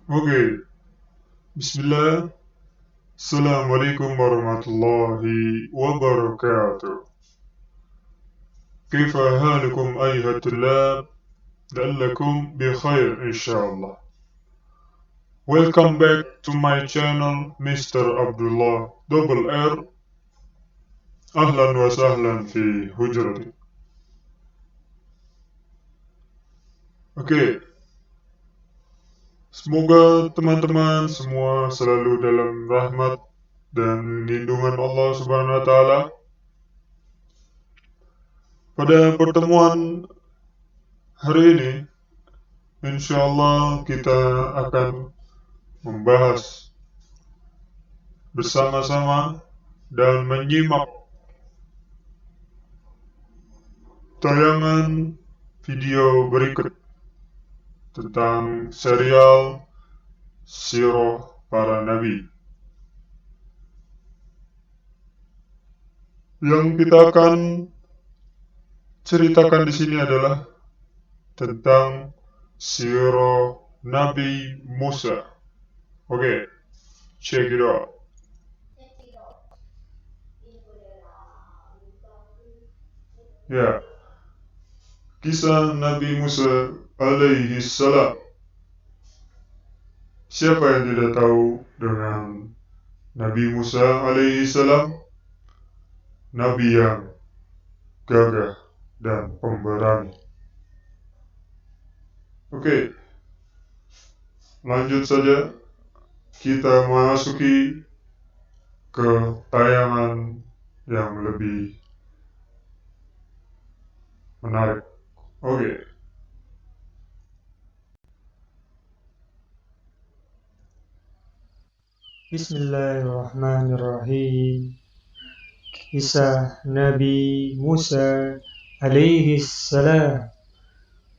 Oke, Bismillah. Assalamualaikum warahmatullahi wabarakatuh. كيف حالكم أيها الطلاب؟ لعلكم بخير إن شاء الله. Welcome back to my channel Mr. Abdullah Double R. أهلا وسهلا في حجرتي. Oke, semoga teman-teman semua selalu dalam rahmat dan lindungan Allah Subhanahu wa Ta'ala. Pada pertemuan hari ini, insya Allah kita akan membahas bersama-sama dan menyimak tayangan video berikut tentang serial Sirah Para Nabi. Yang kita akan ceritakan di sini adalah tentang Sirah Nabi Musa. Oke, check it out. Ya, kisah Nabi Musa alaihi salam. Siapa yang tidak tahu dengan Nabi Musa alaihi salam? Nabi yang gagah dan pemberani. Oke, lanjut saja. Kita memasuki ke tayangan yang lebih menarik. Oke. Bismillahirrahmanirrahim. Kisah Nabi Musa alaihi salam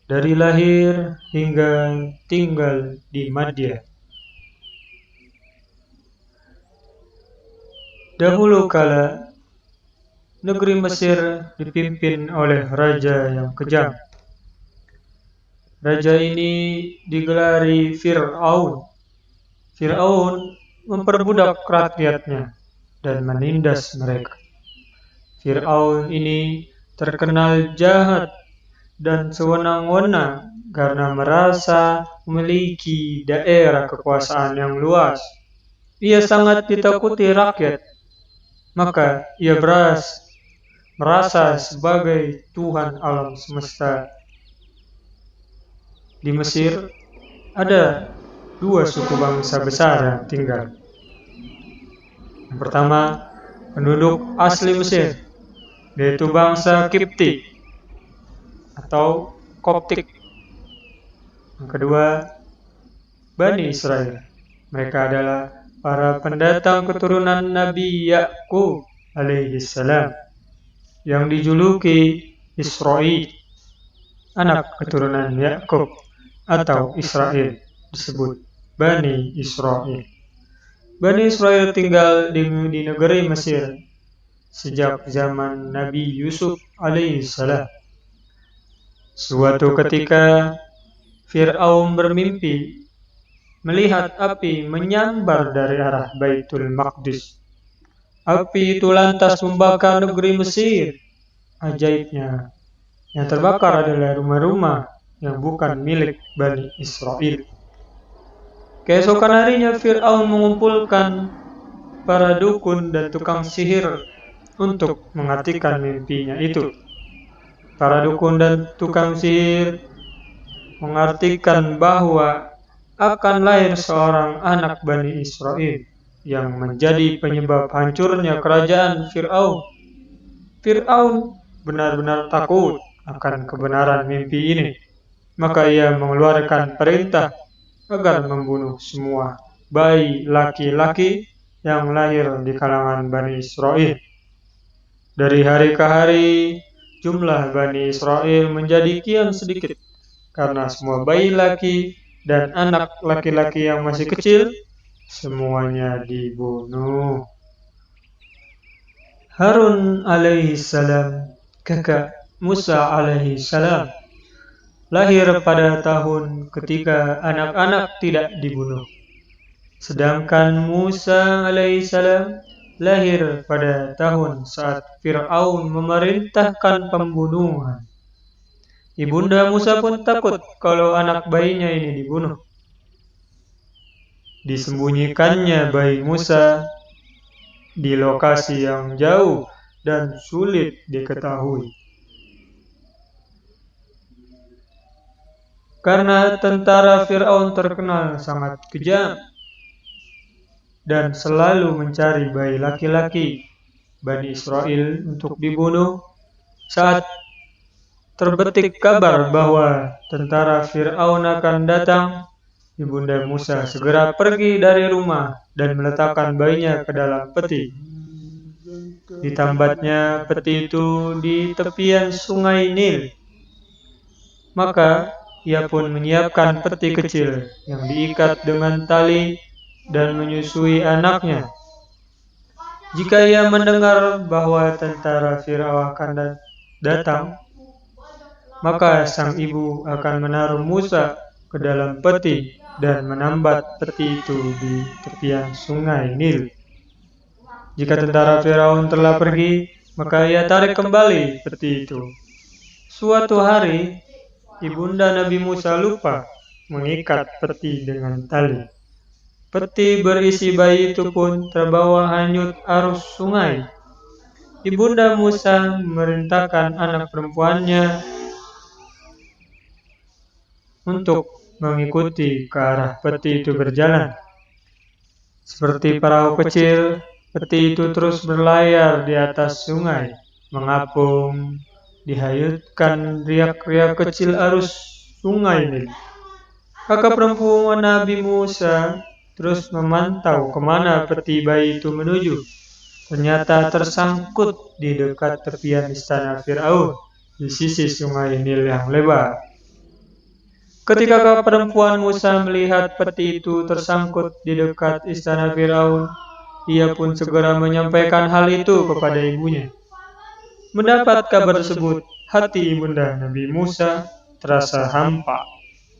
dari lahir hingga tinggal di Madyan. Dahulu kala negeri Mesir dipimpin oleh raja yang kejam. Raja ini digelari Fir'aun. Fir'aun memperbudak rakyatnya dan menindas mereka. Fir'aun ini terkenal jahat dan sewenang-wenang karena merasa memiliki daerah kekuasaan yang luas. Ia sangat ditakuti rakyat, maka ia merasa sebagai Tuhan alam semesta. Di Mesir ada dua suku bangsa besar yang tinggal. Yang pertama, penduduk asli Mesir, yaitu bangsa Kipti atau Koptik. Yang kedua, Bani Israel. Mereka adalah para pendatang keturunan Nabi Yakub alaihi salam yang dijuluki Israel. Anak keturunan Yakub atau Israel disebut Bani Israel. Bani Israel tinggal di negeri Mesir sejak zaman Nabi Yusuf alaihi salam. Suatu ketika Fir'aun bermimpi melihat api menyambar dari arah Baitul Maqdis. Api itu lantas membakar negeri Mesir. Ajaibnya, yang terbakar adalah rumah-rumah yang bukan milik Bani Israel. Keesokan harinya Fir'aun mengumpulkan para dukun dan tukang sihir untuk mengartikan mimpinya itu. Para dukun dan tukang sihir mengartikan bahwa akan lahir seorang anak Bani Israel yang menjadi penyebab hancurnya kerajaan Fir'aun. Fir'aun benar-benar takut akan kebenaran mimpi ini. Maka ia mengeluarkan perintah agar membunuh semua bayi laki-laki yang lahir di kalangan Bani Israel. Dari hari ke hari, jumlah Bani Israel menjadi kian sedikit karena semua bayi laki dan anak laki-laki yang masih kecil semuanya dibunuh. Harun alaihi salam, kakak Musa alaihi salam, lahir pada tahun ketika anak-anak tidak dibunuh. Sedangkan Musa alaihissalam lahir pada tahun saat Fir'aun memerintahkan pembunuhan. Ibunda Musa pun takut kalau anak bayinya ini dibunuh. Disembunyikannya bayi Musa di lokasi yang jauh dan sulit diketahui. Karena tentara Fir'aun terkenal sangat kejam dan selalu mencari bayi laki-laki Bani Israel untuk dibunuh. Saat terbetik kabar bahwa tentara Fir'aun akan datang, Ibunda Musa segera pergi dari rumah dan meletakkan bayinya ke dalam peti. Ditambatnya peti itu di tepian sungai Nil. Maka ia pun menyiapkan peti kecil yang diikat dengan tali dan menyusui anaknya. Jika ia mendengar bahwa tentara Firaun akan datang, maka sang ibu akan menaruh Musa ke dalam peti dan menambat peti itu di tepian sungai Nil. Jika tentara Firaun telah pergi, maka ia tarik kembali peti itu. Suatu hari, ibunda Nabi Musa lupa mengikat peti dengan tali. Peti berisi bayi itu pun terbawa hanyut arus sungai. Ibunda Musa memerintahkan anak perempuannya untuk mengikuti ke arah peti itu berjalan. Seperti perahu kecil, peti itu terus berlayar di atas sungai, mengapung, dihayutkan riak-riak kecil arus sungai Nil. Kakak perempuan Nabi Musa terus memantau kemana peti bayi itu menuju. Ternyata tersangkut di dekat tepian istana Fir'aun di sisi sungai Nil yang lebar. Ketika kakak perempuan Musa melihat peti itu tersangkut di dekat istana Fir'aun, ia pun segera menyampaikan hal itu kepada ibunya. Mendapat kabar tersebut, hati ibunda Nabi Musa terasa hampa.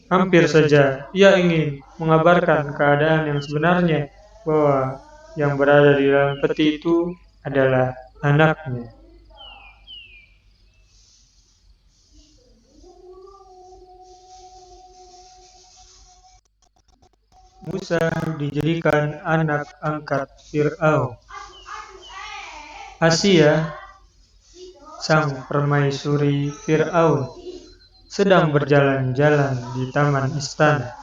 Hampir saja ia ingin mengabarkan keadaan yang sebenarnya, bahwa yang berada di dalam peti itu adalah anaknya. Musa dijadikan anak angkat Fir'aun. Asia, sang permaisuri Fir'aun, sedang berjalan-jalan di taman istana,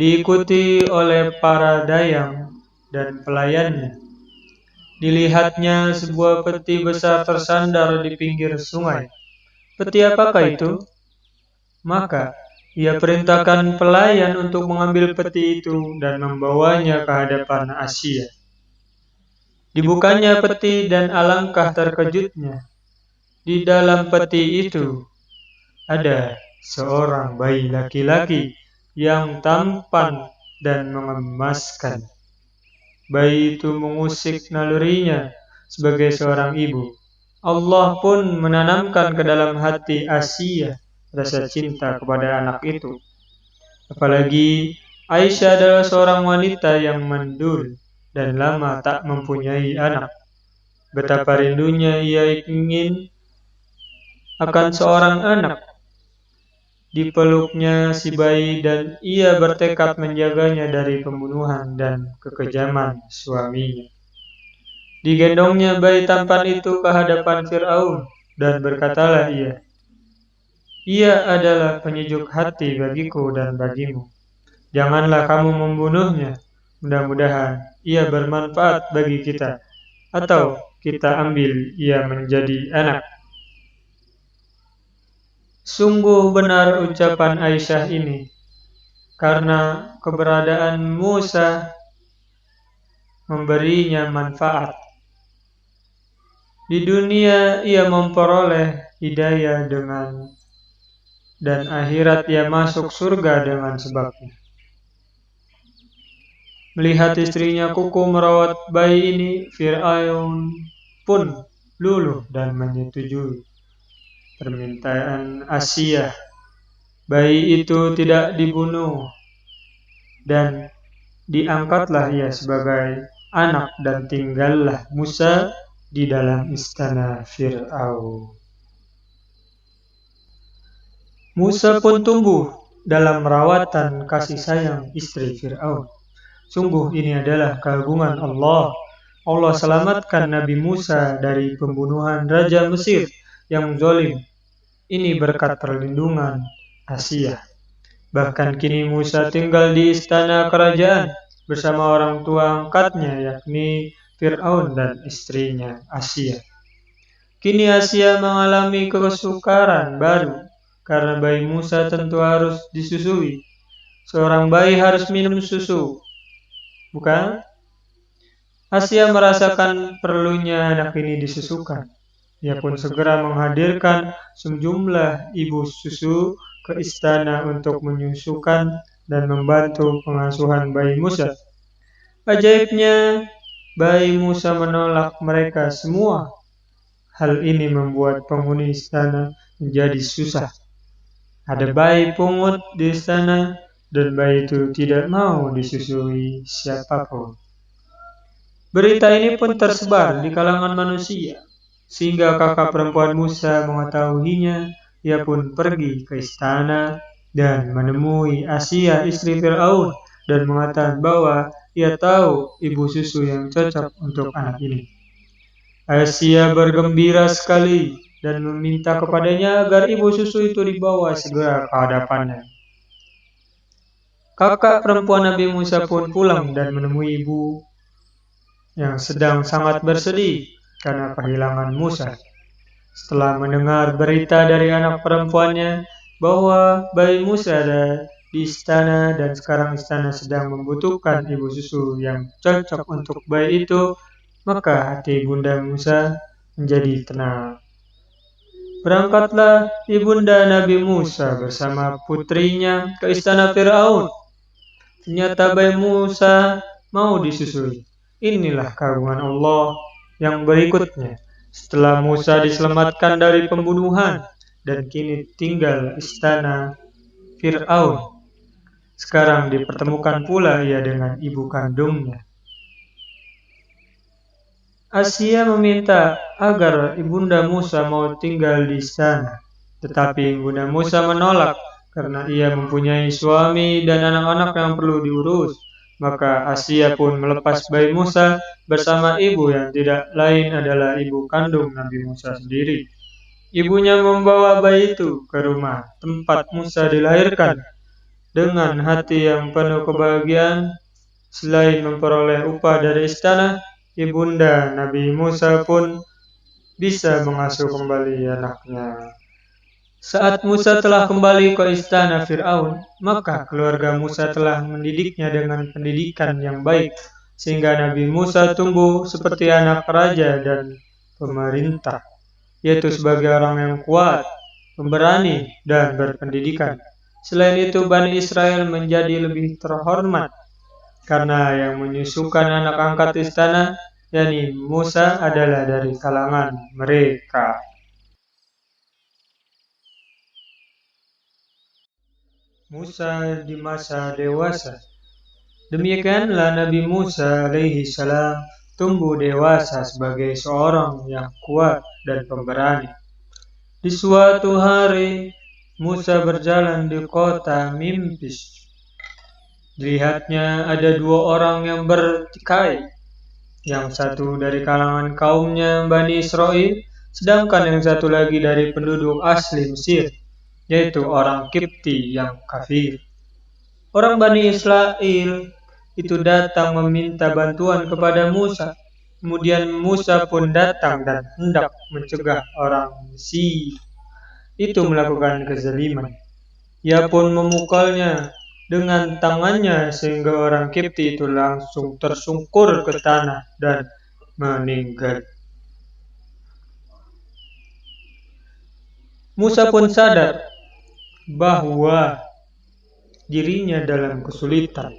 diikuti oleh para dayang dan pelayannya. Dilihatnya sebuah peti besar tersandar di pinggir sungai. Peti apakah itu? Maka ia perintahkan pelayan untuk mengambil peti itu dan membawanya ke hadapan Asia. Dibukanya peti dan alangkah terkejutnya. Di dalam peti itu ada seorang bayi laki-laki yang tampan dan mengemaskan. Bayi itu mengusik nalurinya sebagai seorang ibu. Allah pun menanamkan ke dalam hati Asia rasa cinta kepada anak itu. Apalagi Aisyah adalah seorang wanita yang mandul dan lama tak mempunyai anak. Betapa rindunya ia ingin akan seorang anak. Dipeluknya si bayi dan ia bertekad menjaganya dari pembunuhan dan kekejaman suaminya. Digendongnya bayi tampan itu ke hadapan Fir'aun dan berkatalah ia adalah penyejuk hati bagiku dan bagimu. Janganlah kamu membunuhnya. Mudah-mudahan ia bermanfaat bagi kita, atau kita ambil ia menjadi anak. Sungguh benar ucapan Aisyah ini, karena keberadaan Musa memberinya manfaat. Di dunia ia memperoleh hidayah dan akhirat ia masuk surga dengan sebabnya. Melihat istrinya kuku merawat bayi ini, Fir'aun pun luluh dan menyetujui permintaan Asia. bayi itu tidak dibunuh, dan diangkatlah ia sebagai anak dan tinggallah Musa di dalam istana Fir'aun. Musa pun tumbuh dalam rawatan kasih sayang istri Fir'aun. Sungguh ini adalah keagungan Allah. Allah selamatkan Nabi Musa dari pembunuhan Raja Mesir yang zalim. Ini berkat perlindungan Asia. Bahkan kini Musa tinggal di istana kerajaan bersama orang tua angkatnya, yakni Fir'aun dan istrinya Asia. Kini Asia mengalami kesukaran baru karena bayi Musa tentu harus disusui. Seorang bayi harus minum susu, bukan? Asia merasakan perlunya anak ini disusukan. Ia pun segera menghadirkan sejumlah ibu susu ke istana untuk menyusukan dan membantu pengasuhan bayi Musa. Ajaibnya, bayi Musa menolak mereka semua. Hal ini membuat penghuni istana menjadi susah. Ada bayi pungut di istana, dan bayi itu tidak mau disusui siapapun. Berita ini pun tersebar di kalangan manusia, sehingga kakak perempuan Musa mengetahuinya. Ia pun pergi ke istana dan menemui Asia istri Fir'aun dan mengatakan bahwa ia tahu ibu susu yang cocok untuk anak ini. Asia bergembira sekali dan meminta kepadanya agar ibu susu itu dibawa segera ke hadapannya. Kakak perempuan Nabi Musa pun pulang dan menemui ibu yang sedang sangat bersedih karena kehilangan Musa. Setelah mendengar berita dari anak perempuannya bahwa bayi Musa ada di istana dan sekarang istana sedang membutuhkan ibu susu yang cocok untuk bayi itu, maka hati Bunda Musa menjadi tenang. Berangkatlah ibunda Nabi Musa bersama putrinya ke istana Fir'aun. Ternyata bayi Musa mau disusui. Inilah keagungan Allah yang berikutnya. Setelah Musa diselamatkan dari pembunuhan dan kini tinggal istana Fir'aun, sekarang dipertemukan pula ia dengan ibu kandungnya. Asia meminta agar ibunda Musa mau tinggal di istana, tetapi ibunda Musa menolak karena ia mempunyai suami dan anak-anak yang perlu diurus. Maka Asia pun melepas bayi Musa bersama ibu yang tidak lain adalah ibu kandung Nabi Musa sendiri. Ibunya membawa bayi itu ke rumah tempat Musa dilahirkan dengan hati yang penuh kebahagiaan. Selain memperoleh upah dari istana, ibunda Nabi Musa pun bisa mengasuh kembali anaknya. Saat Musa telah kembali ke istana Fir'aun, maka keluarga Musa telah mendidiknya dengan pendidikan yang baik, sehingga Nabi Musa tumbuh seperti anak raja dan pemerintah, yaitu sebagai orang yang kuat, pemberani, dan berpendidikan. Selain itu, Bani Israel menjadi lebih terhormat, karena yang menyusukan anak angkat istana, yakni Musa, adalah dari kalangan mereka. Musa di masa dewasa. Demikianlah Nabi Musa alaihi salam tumbuh dewasa sebagai seorang yang kuat dan pemberani. Di suatu hari, Musa berjalan di kota Memphis. Dilihatnya ada dua orang yang bertikai. Yang satu dari kalangan kaumnya Bani Israel, sedangkan yang satu lagi dari penduduk asli Mesir, yaitu orang Kipti yang kafir. Orang Bani Israel itu datang meminta bantuan kepada Musa. Kemudian Musa pun datang dan hendak mencegah orang Mesir itu melakukan kezaliman. Ia pun memukulnya dengan tangannya sehingga orang Kipti itu langsung tersungkur ke tanah dan meninggal. Musa pun sadar bahwa dirinya dalam kesulitan.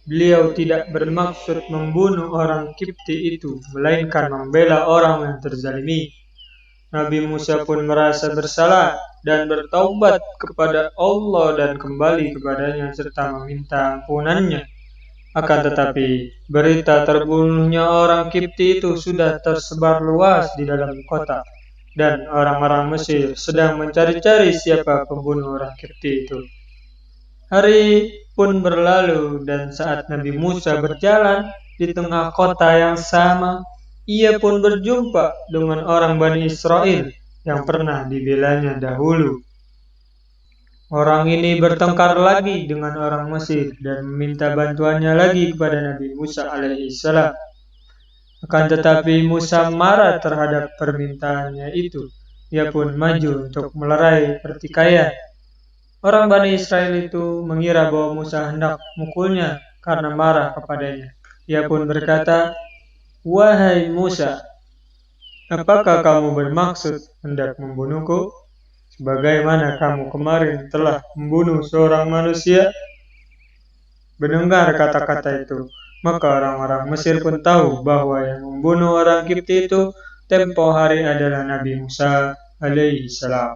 Beliau tidak bermaksud membunuh orang Kipti itu, melainkan membela orang yang terzalimi. Nabi Musa pun merasa bersalah dan bertaubat kepada Allah dan kembali kepadanya serta meminta ampunannya. Akan tetapi, berita terbunuhnya orang Kipti itu sudah tersebar luas di dalam kota, dan orang-orang Mesir sedang mencari-cari siapa pembunuh orang Kipti itu. Hari pun berlalu, dan saat Nabi Musa berjalan di tengah kota yang sama, ia pun berjumpa dengan orang Bani Israel yang pernah dibelanya dahulu. Orang ini bertengkar lagi dengan orang Mesir dan meminta bantuannya lagi kepada Nabi Musa alaihissalam. Akan tetapi Musa marah terhadap permintaannya itu. Ia pun maju untuk melerai pertikaian. Orang Bani Israel itu mengira bahwa Musa hendak mukulnya karena marah kepadanya. Ia pun berkata, "Wahai Musa, apakah kamu bermaksud hendak membunuhku? Sebagaimana kamu kemarin telah membunuh seorang manusia?" Mendengar kata-kata itu, maka orang-orang Mesir pun tahu bahwa yang membunuh orang Kipti itu tempo hari adalah Nabi Musa alaihi salam.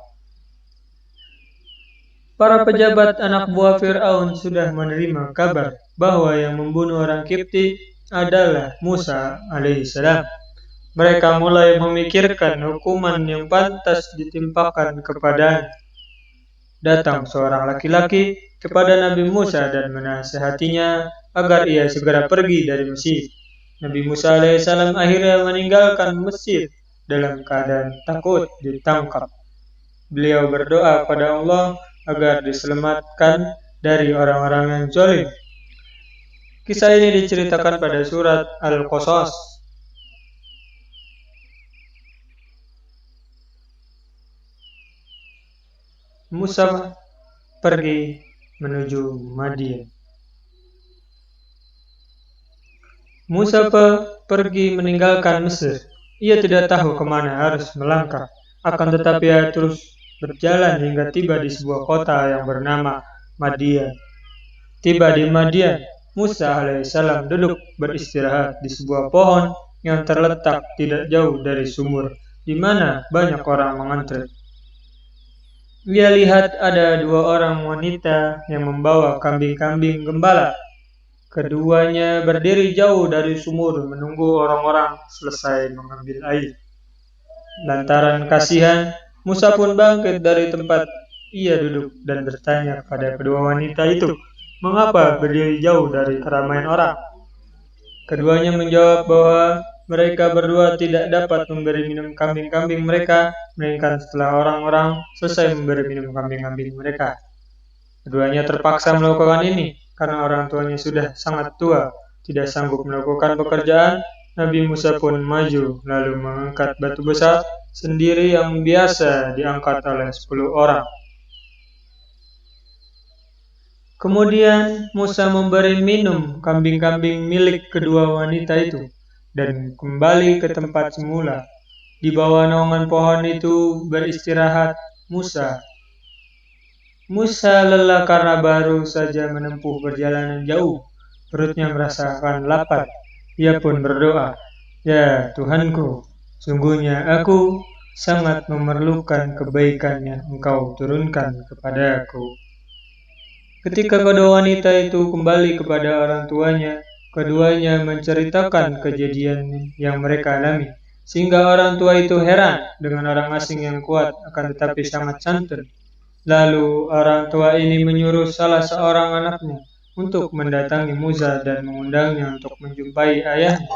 Para pejabat anak buah Fir'aun sudah menerima kabar bahwa yang membunuh orang Kipti adalah Musa alaihi salam. Mereka mulai memikirkan hukuman yang pantas ditimpakan kepadanya. Datang seorang laki-laki kepada Nabi Musa dan menasihatinya agar ia segera pergi dari Mesir. Nabi Musa alaihissalam akhirnya meninggalkan Mesir dalam keadaan takut ditangkap. Beliau berdoa pada Allah agar diselamatkan dari orang-orang yang zalim. Kisah ini diceritakan pada surat Al-Qasas. Musa pergi menuju Madian. Musa pergi meninggalkan Mesir. Ia tidak tahu kemana harus melangkah. Akan tetapi ia terus berjalan hingga tiba di sebuah kota yang bernama Madian. Tiba di Madian, Musa alaihissalam duduk beristirahat di sebuah pohon yang terletak tidak jauh dari sumur, di mana banyak orang mengantri. Dia lihat ada dua orang wanita yang membawa kambing-kambing gembala. Keduanya berdiri jauh dari sumur menunggu orang-orang selesai mengambil air. Lantaran kasihan, Musa pun bangkit dari tempat ia duduk dan bertanya kepada kedua wanita itu, mengapa berdiri jauh dari keramaian orang? Keduanya menjawab bahwa mereka berdua tidak dapat memberi minum kambing-kambing mereka, melainkan setelah orang-orang selesai memberi minum kambing-kambing mereka. Keduanya terpaksa melakukan ini, karena orang tuanya sudah sangat tua, tidak sanggup melakukan pekerjaan. Nabi Musa pun maju, lalu mengangkat batu besar sendiri yang biasa diangkat oleh 10 orang. Kemudian Musa memberi minum kambing-kambing milik kedua wanita itu, dan kembali ke tempat semula. Di bawah naungan pohon itu beristirahat Musa. Musa lelah karena baru saja menempuh perjalanan jauh. Perutnya merasakan lapar. Ia pun berdoa, "Ya Tuhanku, sungguhnya aku sangat memerlukan kebaikan yang Engkau turunkan kepadaku." Ketika kedua wanita itu kembali kepada orang tuanya, keduanya menceritakan kejadian yang mereka alami, sehingga orang tua itu heran dengan orang asing yang kuat akan tetapi sangat santun. Lalu orang tua ini menyuruh salah seorang anaknya untuk mendatangi Musa dan mengundangnya untuk menjumpai ayahnya.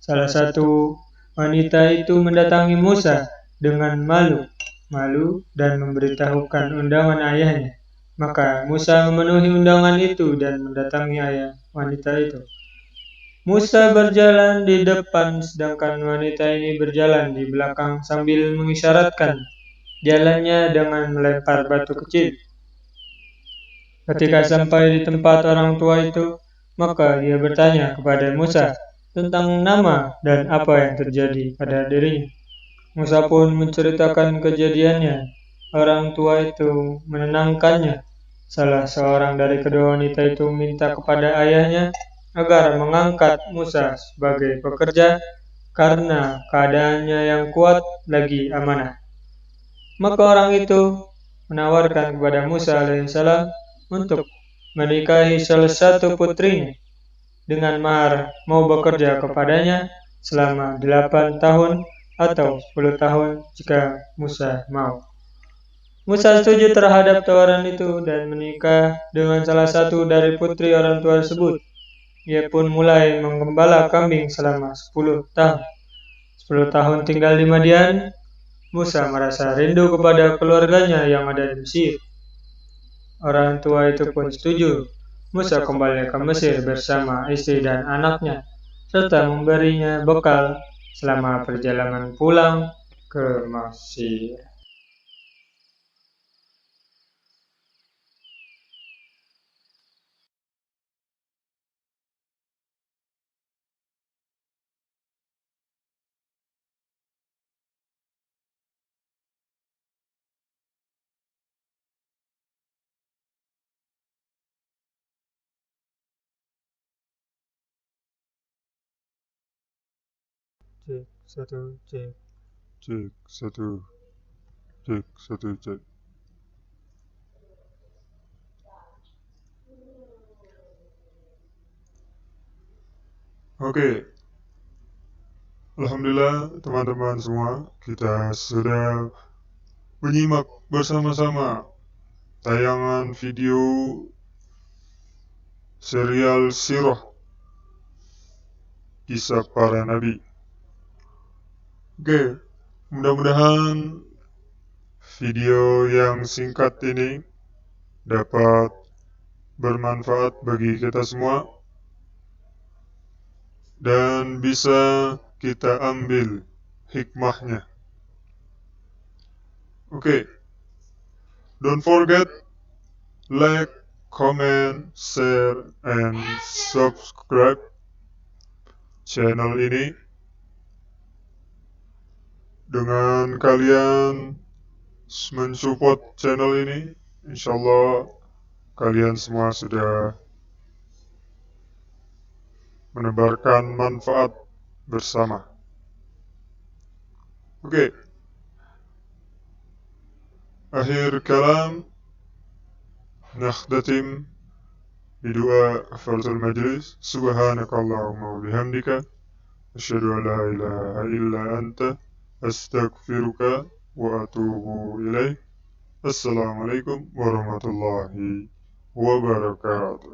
Salah satu wanita itu mendatangi Musa dengan malu dan memberitahukan undangan ayahnya. Maka Musa memenuhi undangan itu dan mendatangi ayah wanita itu. Musa berjalan di depan sedangkan wanita ini berjalan di belakang sambil mengisyaratkan jalannya dengan melempar batu kecil. Ketika sampai di tempat orang tua itu, maka dia bertanya kepada Musa tentang nama dan apa yang terjadi pada dirinya. Musa pun menceritakan kejadiannya. Orang tua itu menenangkannya. Salah seorang dari kedua wanita itu minta kepada ayahnya agar mengangkat Musa sebagai pekerja karena keadaannya yang kuat lagi amanah. Maka orang itu menawarkan kepada Musa alaihissalam untuk menikahi salah satu putrinya dengan mahar mau bekerja kepadanya selama 8 tahun atau 10 tahun jika Musa mau. Musa setuju terhadap tawaran itu dan menikah dengan salah satu dari putri orang tua tersebut. Ia pun mulai menggembala kambing selama 10 tahun. 10 tahun tinggal di Madian, Musa merasa rindu kepada keluarganya yang ada di Mesir. Orang tua itu pun setuju. Musa kembali ke Mesir bersama istri dan anaknya, serta memberinya bekal selama perjalanan pulang ke Mesir. Cek satu, cek. Cek satu, cek satu, cek. Oke, alhamdulillah teman-teman semua, kita sudah menyimak bersama-sama tayangan video serial Sirah kisah para nabi. Oke, mudah-mudahan video yang singkat ini dapat bermanfaat bagi kita semua dan bisa kita ambil hikmahnya. Oke, don't forget like, comment, share, and subscribe channel ini. Dengan kalian mensupport channel ini, insyaallah kalian semua sudah menebarkan manfaat bersama. Oke. Akhir kalam, nakhtatim بدعاء كفارة المجلس سبحانك اللهم وبحمدك أشهد أن لا إله إلا أنت أستغفرك وأتوب إليك. السلام عليكم ورحمة الله وبركاته.